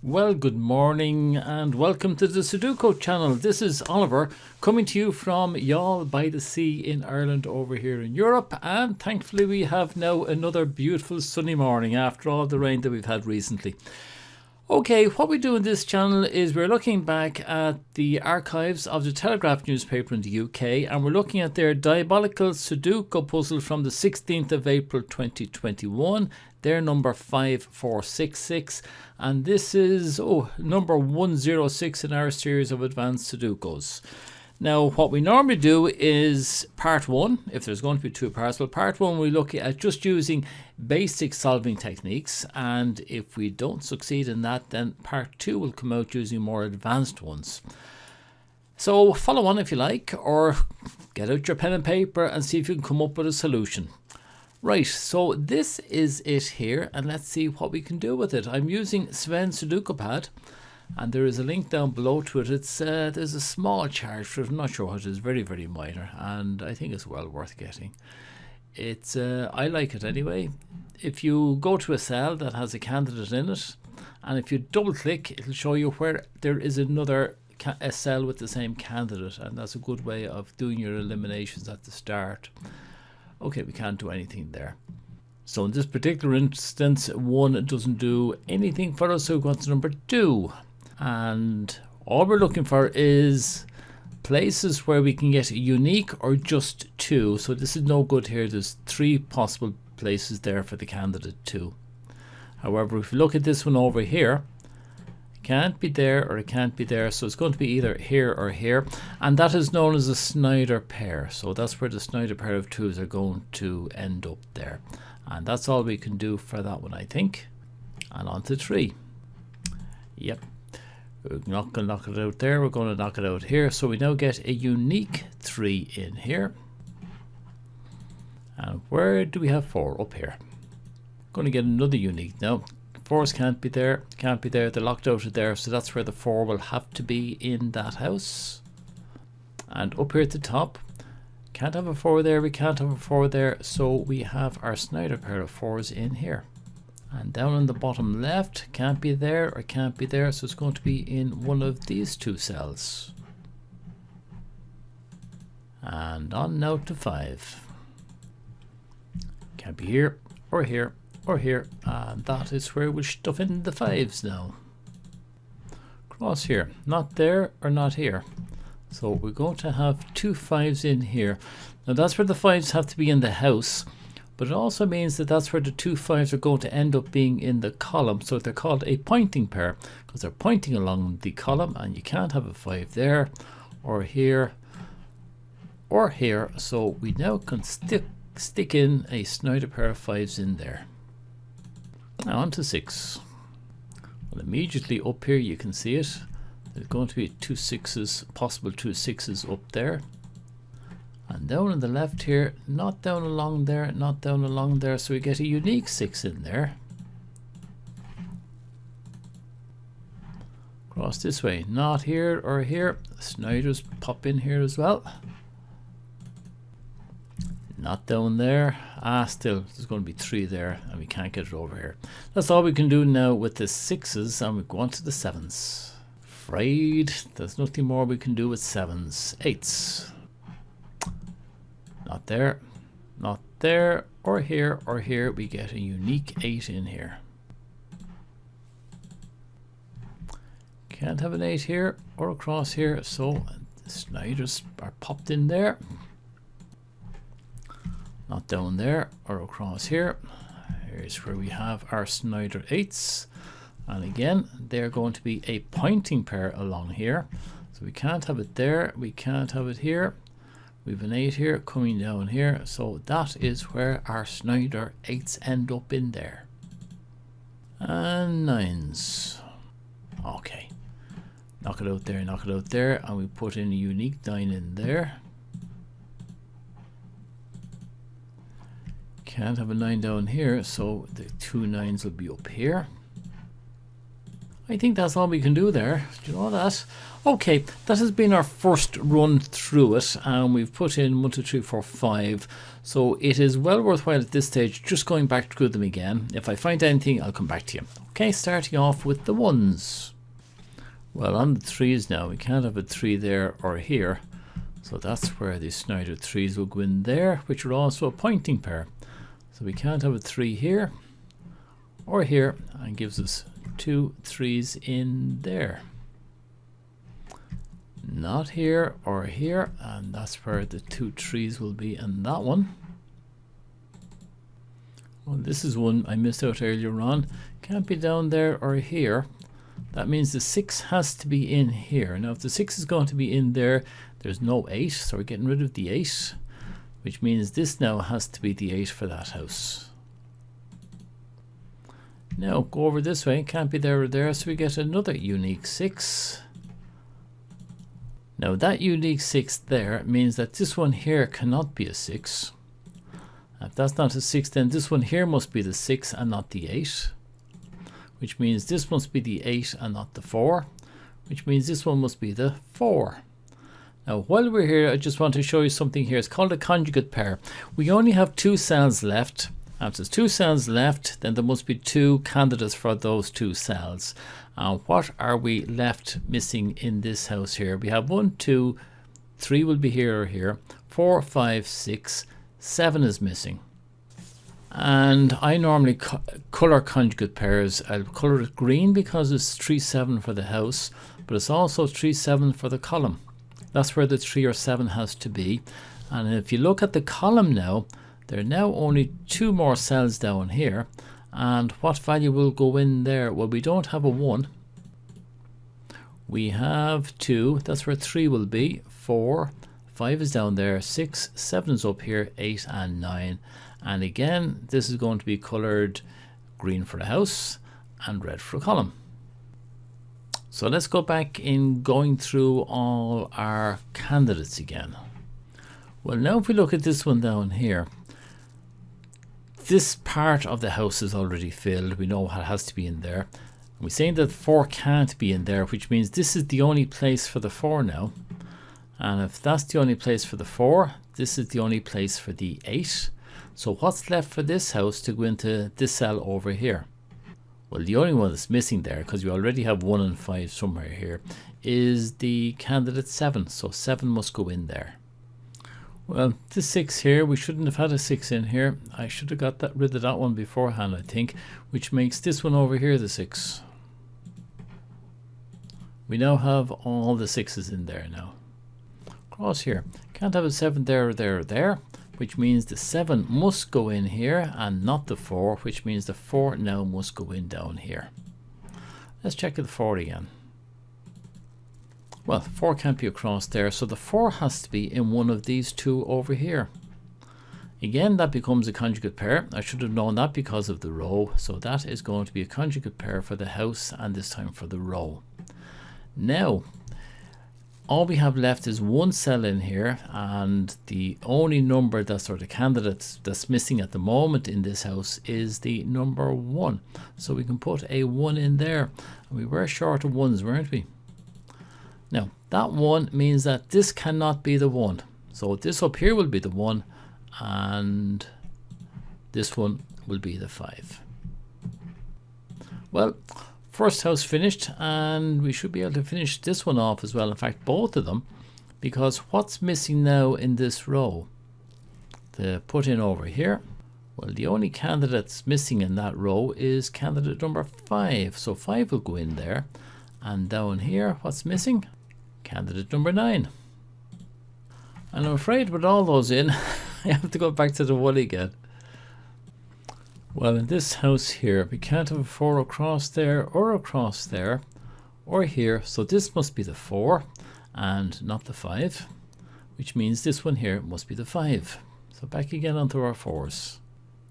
Well, good morning and welcome to the Sudoku channel. This is Oliver coming to you from Youghal by the Sea in Ireland over here in Europe, and thankfully we have now another beautiful sunny morning after all the rain that we've had recently. Okay, what we do in this channel is we're looking back at the archives of the Telegraph newspaper in the UK, and we're looking at their Diabolical Sudoku puzzle from the 16th of April 2021. They're number 5466, and this is number 106 in our series of advanced Sudokus. Now, what we normally do is part one, if there's going to be two parts. Well, part one we look at just using basic solving techniques, and if we don't succeed in that, then part two will come out using more advanced ones. So follow on if you like, or get out your pen and paper and see if you can come up with a solution. Right, so this is it here, and let's see what we can do with it. I'm using Sven's Sudoku pad, and there is a link down below to it. It's there's a small charge for it. I'm not sure what it is, very minor, and I think it's well worth getting. It's I like it anyway. If you go to a cell that has a candidate in it, and if you double click, it'll show you where there is another a cell with the same candidate, and that's a good way of doing your eliminations at the start. Okay, we can't do anything there. So in this particular instance, one doesn't do anything for us, so we go on to number two. And all we're looking for is places where we can get unique or just two. So this is no good here. There's three possible places there for the candidate two. However, if you look at this one over here, it can't be there or it can't be there. So it's going to be either here or here. And that is known as a Snyder pair. So that's where the Snyder pair of twos are going to end up there. And that's all we can do for that one, I think. And on to three. Yep. We're not going to knock it out there. We're going to knock it out here. So we now get a unique 3 in here. And where do we have 4? Up here. Going to get another unique now. 4s can't be there. Can't be there. They're locked out of there. So that's where the 4 will have to be in that house. And up here at the top. Can't have a 4 there. We can't have a 4 there. So we have our Snyder pair of 4s in here. And down on the bottom left, can't be there or can't be there, so it's going to be in one of these two cells. And on now to 5. Can't be here or here or here, and that is where we'll stuff in the 5s now. Cross here, not there or not here. So we're going to have two 5s in here. Now that's where the 5s have to be in the house. But it also means that that's where the two 5s are going to end up being in the column. So they're called a pointing pair because they're pointing along the column, and you can't have a 5 there or here or here. So we now can stick in a Snyder pair of 5s in there. Now on to 6. Well, immediately up here you can see it. There's going to be two 6s, possible two 6s up there. And down on the left here, not down along there, not down along there, so we get a unique 6 in there. Cross this way, not here or here. Snyders pop in here as well. Not down there. Still, there's going to be 3 there, and we can't get it over here. That's all we can do now with the 6s, and we go on to the 7s. Afraid there's nothing more we can do with 7s. 8s. Not there, not there, or here, or here. We get a unique 8 in here. Can't have an 8 here or across here, so the Snyders are popped in there. Not down there or across here. Here's where we have our Snyder 8s. And again, they're going to be a pointing pair along here. So we can't have it there, we can't have it here. We have an 8 here coming down here, so that is where our Snyder 8s end up in there. And 9s. Okay. Knock it out there, and we put in a unique 9 in there. Can't have a 9 down here, so the two 9s will be up here. I think that's all we can do there. Do you know that? Okay, that has been our first run through it, and we've put in 1, 2, 3, 4, 5. So it is well worthwhile at this stage just going back through them again. If I find anything, I'll come back to you. Okay, starting off with the 1s. Well, on the 3s now, we can't have a 3 there or here. So that's where the Snyder 3s will go in there, which are also a pointing pair. So we can't have a 3 here or here, and gives us 2 3s in there. Not here or here, and that's where the 2 3s will be in that one. Well, this is one I missed out earlier on. Can't be down there or here. That means the 6 has to be in here. Now if the 6 is going to be in there, there's no 8, so we're getting rid of the 8, which means this now has to be the 8 for that house. Now go over this way, can't be there or there, so we get another unique 6. Now that unique 6 there means that this one here cannot be a 6. If that's not a 6, then this one here must be the 6 and not the 8. Which means this must be the 8 and not the 4. Which means this one must be the 4. Now while we're here, I just want to show you something here. It's called a conjugate pair. We only have 2 cells left. If there's 2 cells left, then there must be 2 candidates for those 2 cells. What are we left missing in this house here? We have 1, 2, 3 will be here or here. 4, 5, 6, 7 is missing. And I normally color conjugate pairs. I'll color it green because it's 3, 7 for the house, but it's also 3, 7 for the column. That's where the 3 or 7 has to be. And if you look at the column now, there are now only 2 more cells down here. And what value will go in there? Well, we don't have a 1. We have 2. That's where 3 will be. 4, 5 is down there. 6, 7 is up here. 8 and 9. And again, this is going to be colored green for the house and red for a column. So let's go back in going through all our candidates again. Well, now if we look at this one down here, this part of the house is already filled. We know what has to be in there. We're saying that 4 can't be in there, which means this is the only place for the 4 now. And if that's the only place for the 4, this is the only place for the 8. So what's left for this house to go into this cell over here? Well, the only one that's missing there, because we already have 1 and 5 somewhere here, is the candidate 7. So 7 must go in there. Well, this 6 here, we shouldn't have had a 6 in here. I should have got rid of that one beforehand, I think, which makes this one over here the 6. We now have all the 6s in there now. Cross here. Can't have a 7 there or there or there, which means the 7 must go in here and not the 4, which means the 4 now must go in down here. Let's check the 4 again. Well, 4 can't be across there, so the 4 has to be in one of these 2 over here. Again, that becomes a conjugate pair. I should have known that because of the row, so that is going to be a conjugate pair for the house and this time for the row. Now, all we have left is 1 cell in here, and the only number that's, or the candidate that's missing at the moment in this house is the number 1. So we can put a 1 in there. And we were short of 1s, weren't we? Now, that 1 means that this cannot be the 1. So this up here will be the 1, and this one will be the 5. Well, first house finished, and we should be able to finish this one off as well. In fact, both of them, because what's missing now in this row to put in over here? Well, the only candidate that's missing in that row is candidate number 5. So 5 will go in there. And down here, what's missing? Candidate number 9. And I'm afraid with all those in, I have to go back to the 1 again. Well, in this house here, we can't have a 4 across there or here, so this must be the 4 and not the 5, which means this one here must be the 5. So back again onto our 4s.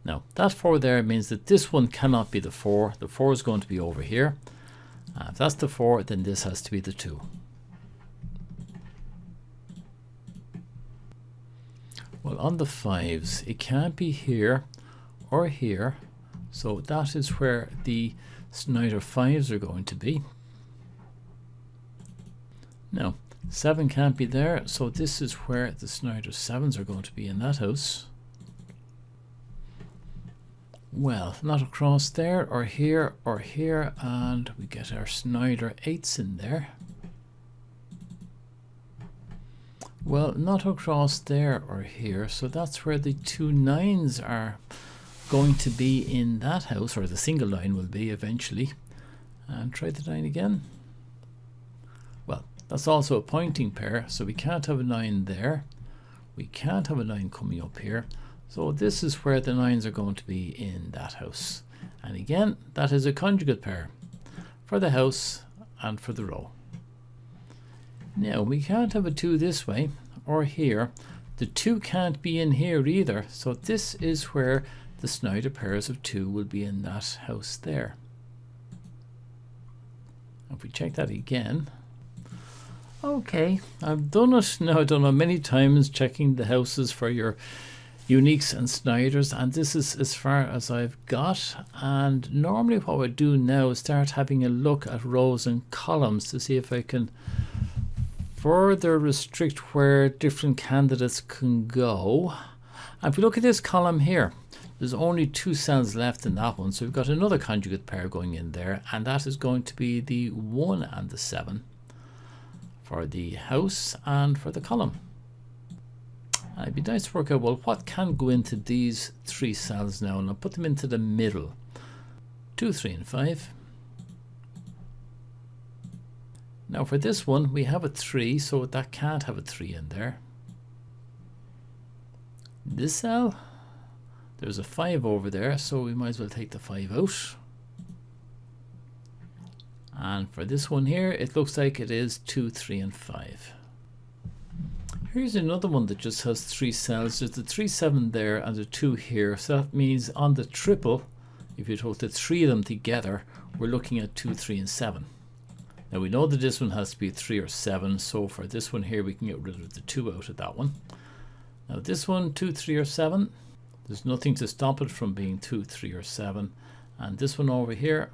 Now, that 4 there means that this one cannot be the 4. The 4 is going to be over here. If that's the 4, then this has to be the 2. Well, on the 5s, it can't be here or here, so that is where the Snyder 5s are going to be. Now, 7 can't be there, so this is where the Snyder 7s are going to be in that house. Well, not across there, or here, and we get our Snyder 8s in there. Well, not across there or here, so that's where the 2 9s are going to be in that house, or the single 9 will be eventually. And try the 9 again. Well, that's also a pointing pair, so we can't have a 9 there. We can't have a 9 coming up here. So this is where the 9s are going to be in that house. And again, that is a conjugate pair for the house and for the row. Now, we can't have a 2 this way or here. The 2 can't be in here either. So this is where the Snyder pairs of 2 will be in that house there. If we check that again. Okay, I've done it now. I've done it many times, checking the houses for your Uniques and Snyders, and this is as far as I've got. And normally what I do now is start having a look at rows and columns to see if I can further restrict where different candidates can go. And if we look at this column here, there's only 2 cells left in that one, so we've got another conjugate pair going in there, and that is going to be the 1 and the 7 for the house and for the column. And it'd be nice to work out, well, what can go into these 3 cells now, and I'll put them into the middle. 2, 3 and 5. Now for this one we have a 3, so that can't have a 3 in there. This cell, there's a 5 over there, so we might as well take the 5 out. And for this one here, it looks like it is 2, 3 and 5. Here's another one that just has 3 cells. There's the 3, 7 there and the 2 here. So that means on the triple, if you took the 3 of them together, we're looking at 2, 3 and 7. Now we know that this one has to be 3 or 7. So for this one here, we can get rid of the 2 out of that one. Now this one, 2, 3 or 7. There's nothing to stop it from being 2, 3 or 7. And this one over here,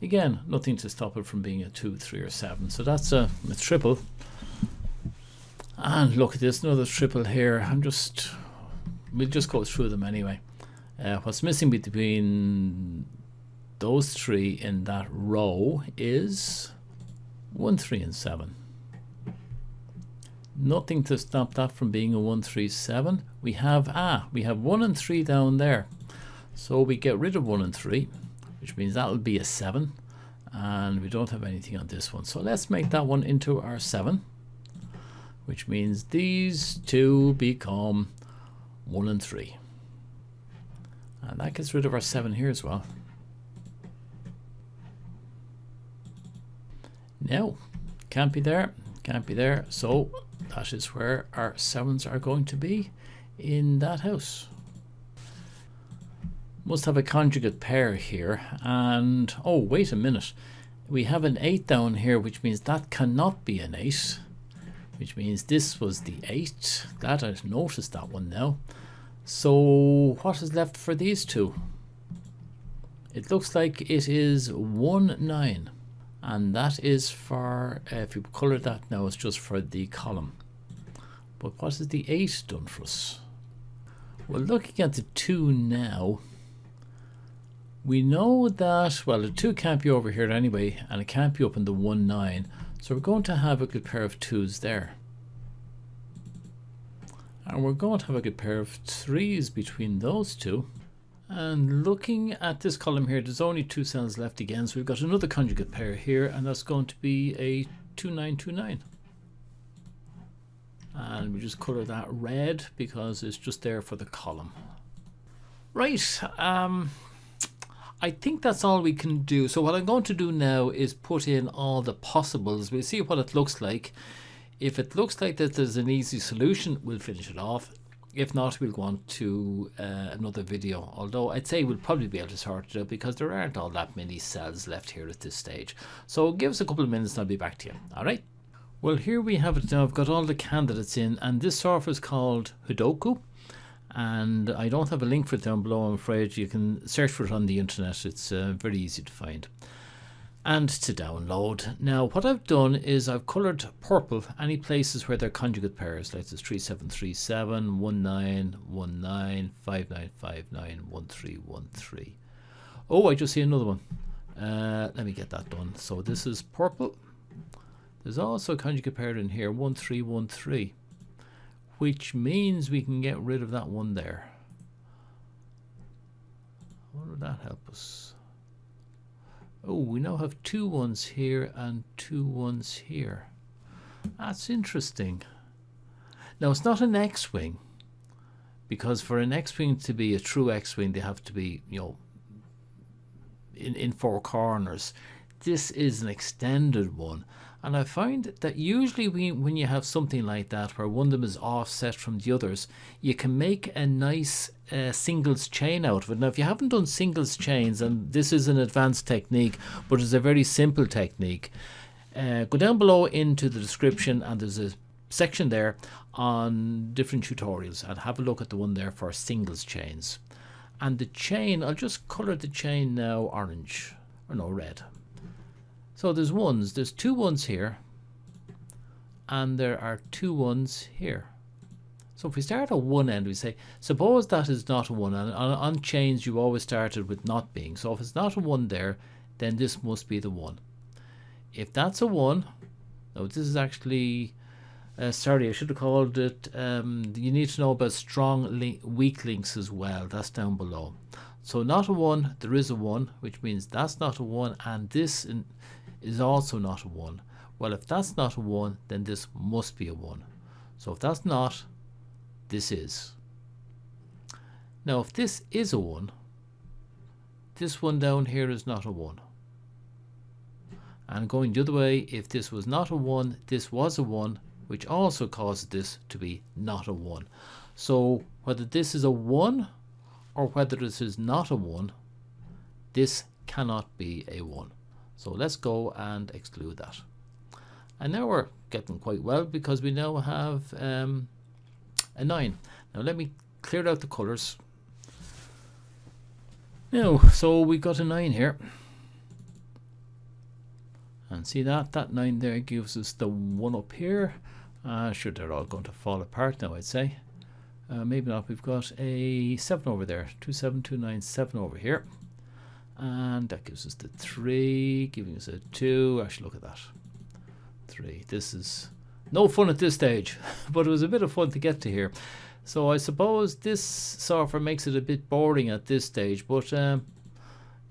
again, nothing to stop it from being a 2, 3 or 7. So that's a triple. And look at this, another triple here. We'll just go through them anyway. What's missing between those 3 in that row is 1, 3 and 7. Nothing to stop that from being a 1, 3, 7. We have 1 and 3 down there. So we get rid of 1 and 3, which means that'll be a 7. And we don't have anything on this one. So let's make that one into our 7. Which means these 2 become 1 and 3. And that gets rid of our 7 here as well. Now, can't be there, can't be there. So that is where our 7s are going to be in that house. Must have a conjugate pair here. And, oh, wait a minute. We have an 8 down here, which means that cannot be an 8. Which means this was the 8. Glad I've noticed that one now. So what is left for these 2? It looks like it is 1, 9. And that is for, if you color that now, it's just for the column. But what has the 8 done for us? Well, looking at the 2 now, we know that, well, the 2 can't be over here anyway, and it can't be up in the 1, 9. So we're going to have a good pair of 2s there. And we're going to have a good pair of 3s between those 2. And looking at this column here, there's only 2 cells left again. So we've got another conjugate pair here, and that's going to be a 2, 9, 2, 9. And we just color that red because it's just there for the column. Right. I think that's all we can do. So what I'm going to do now is put in all the possibles. We'll see what it looks like. If it looks like that there's an easy solution, we'll finish it off. If not, we'll go on to another video. Although I'd say we'll probably be able to sort it out because there aren't all that many cells left here at this stage. So give us a couple of minutes and I'll be back to you. All right. Well, here we have it now. I've got all the candidates in, and this software is called Sudoku. and I don't have a link for it down below, I'm afraid. You can search for it on the internet. It's very easy to find and to download. Now what I've done is I've coloured purple any places where they're conjugate pairs, like this 3737, 1919, 5959, 1313. Oh, I just see another one. Let me get that done. So this is purple. There's also a conjugate pair in here, 1313, which means we can get rid of that one there. How would that help us? Oh, we now have 2 ones here and 2 ones here. That's interesting. Now it's not an X-wing, because for an X-wing to be a true X-wing, they have to be, you know, in 4 corners. This is an extended one, and I find that usually when you have something like that where one of them is offset from the others, you can make a nice singles chain out of it. Now if you haven't done singles chains, and this is an advanced technique but it's a very simple technique, go down below into the description and there's a section there on different tutorials, and have a look at the one there for singles chains. And the chain, I'll just colour the chain now orange, or no, red. So there's 2 ones here, and there are 2 ones here. So if we start at one end, we say, suppose that is not a 1, and on chains you always started with not being. So if it's not a 1 there, then this must be the 1. If that's a 1, now this is actually, sorry, I should have called it, you need to know about strong weak links as well. That's down below. So not a 1, there is a 1, which means that's not a 1, and this is also not a 1. Well, if that's not a 1, then this must be a 1. So if that's not, this is. Now if this is a 1, this one down here is not a 1. And going the other way, if this was not a 1, this was a 1, which also causes this to be not a 1. So whether this is a 1 or whether this is not a 1, this cannot be a 1. So let's go and exclude that. And now we're getting quite well, because we now have a 9. Now let me clear out the colours. Now, so we got a 9 here. And see that 9 there gives us the 1 up here. Sure, they're all going to fall apart now, I'd say. Maybe not. We've got a 7 over there. 27297 over here. And that gives us the 3, giving us a 2. Actually, look at that. 3. This is no fun at this stage, but it was a bit of fun to get to here. So I suppose this software makes it a bit boring at this stage, but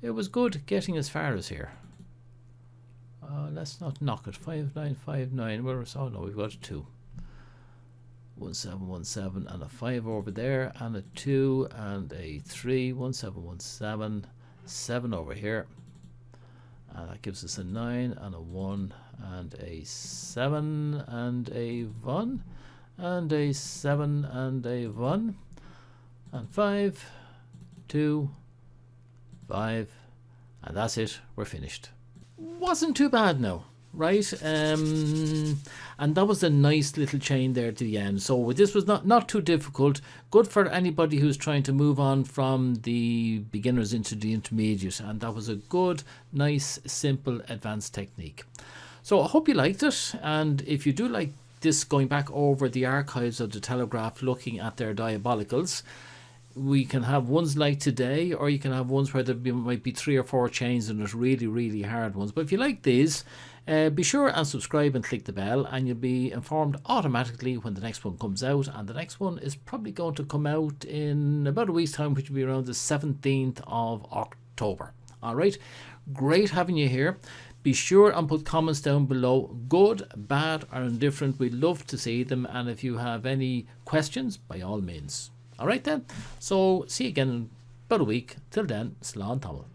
it was good getting as far as here. Let's not knock it. 5959. Where is, oh no, we've got a 2. 1717 and a 5 over there, and a 2 and a 3. 1717. 7 over here, and that gives us a 9 and a 1 and a 7 and a 1 and a 7 and a 1 and 5, 2, 5, and that's it. We're finished. Wasn't too bad now, right? And that was a nice little chain there to the end. So this was not too difficult. Good for anybody who's trying to move on from the beginners into the intermediate. And that was a good, nice, simple, advanced technique. So I hope you liked it. And if you do like this, going back over the archives of the Telegraph, looking at their diabolicals, we can have ones like today, or you can have ones where there might be 3 or 4 chains and there's really, really hard ones. But if you like these, be sure and subscribe and click the bell, and you'll be informed automatically when the next one comes out. And the next one is probably going to come out in about a week's time, which will be around the 17th of October. All right, great having you here. Be sure and put comments down below, good, bad or indifferent. We'd love to see them, and if you have any questions, by all means. All right then, so see you again in about a week. Till then, Slán Tamil.